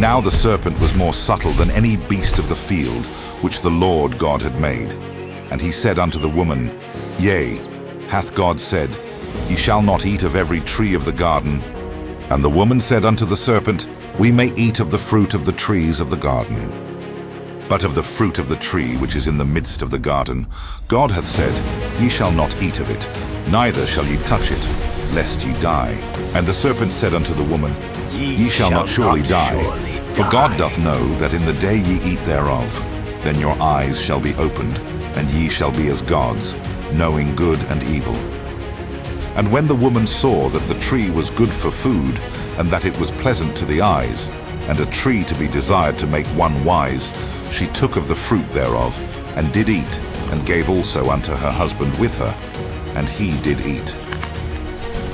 now the serpent was more subtle than any beast of the field which the Lord God had made. And he said unto the woman, Yea, hath God said, Ye shall not eat of every tree of the garden? And the woman said unto the serpent, We may eat of the fruit of the trees of the garden. But of the fruit of the tree which is in the midst of the garden, God hath said, Ye shall not eat of it, neither shall ye touch it, lest ye die. And the serpent said unto the woman, Ye shall not surely die, for God doth know that in the day ye eat thereof, then your eyes shall be opened, and ye shall be as gods, knowing good and evil. And when the woman saw that the tree was good for food, and that it was pleasant to the eyes, and a tree to be desired to make one wise, she took of the fruit thereof, and did eat, and gave also unto her husband with her, and he did eat.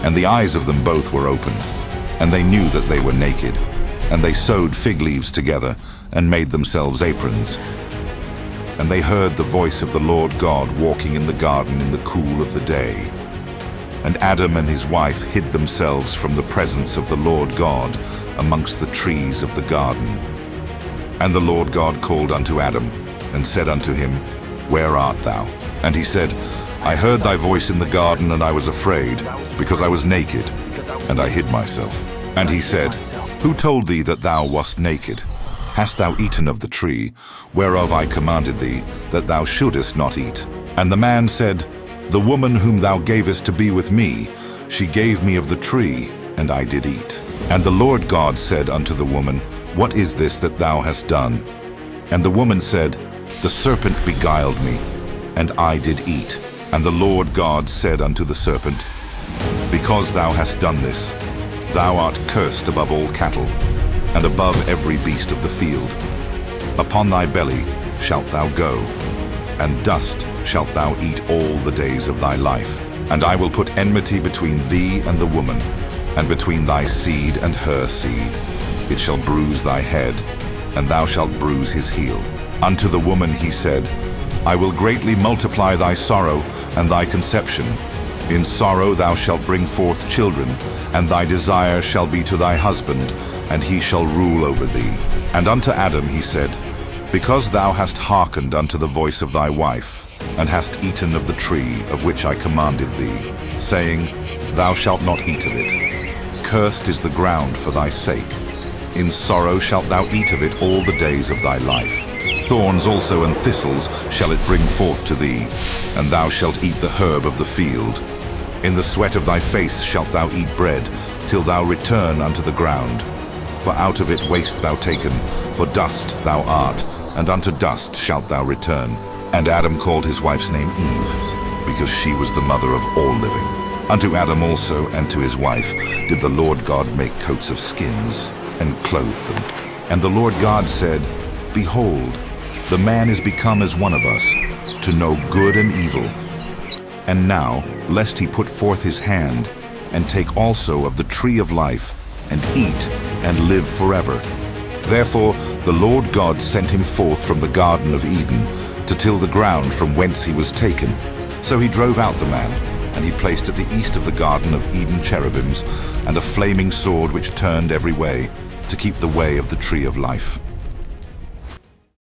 And the eyes of them both were opened, and they knew that they were naked, and they sewed fig leaves together, and made themselves aprons. And they heard the voice of the Lord God walking in the garden in the cool of the day. And Adam and his wife hid themselves from the presence of the Lord God amongst the trees of the garden. And the Lord God called unto Adam, and said unto him, Where art thou? And he said, I heard thy voice in the garden, and I was afraid, because I was naked, and I hid myself. And he said, Who told thee that thou wast naked? Hast thou eaten of the tree, whereof I commanded thee, that thou shouldest not eat? And the man said, The woman whom thou gavest to be with me, she gave me of the tree, and I did eat. And the Lord God said unto the woman, What is this that thou hast done? And the woman said, The serpent beguiled me, and I did eat. And the Lord God said unto the serpent, Because thou hast done this, thou art cursed above all cattle, and above every beast of the field. Upon thy belly shalt thou go, and dust shalt thou eat all the days of thy life. And I will put enmity between thee and the woman, and between thy seed and her seed. It shall bruise thy head, and thou shalt bruise his heel. Unto the woman he said, I will greatly multiply thy sorrow and thy conception. In sorrow thou shalt bring forth children, and thy desire shall be to thy husband, and he shall rule over thee. And unto Adam he said, Because thou hast hearkened unto the voice of thy wife, and hast eaten of the tree of which I commanded thee, saying, Thou shalt not eat of it. Cursed is the ground for thy sake. In sorrow shalt thou eat of it all the days of thy life. Thorns also and thistles shall it bring forth to thee, and thou shalt eat the herb of the field. In the sweat of thy face shalt thou eat bread, till thou return unto the ground. For out of it wast thou taken, for dust thou art, and unto dust shalt thou return. And Adam called his wife's name Eve, because she was the mother of all living. Unto Adam also and to his wife did the Lord God make coats of skins, and clothed them. And the Lord God said, Behold, the man is become as one of us, to know good and evil. And now, lest he put forth his hand, and take also of the tree of life, and eat, and live forever. Therefore the Lord God sent him forth from the Garden of Eden, to till the ground from whence he was taken. So he drove out the man, and he placed at the east of the Garden of Eden cherubims, and a flaming sword which turned every way, to keep the way of the tree of life.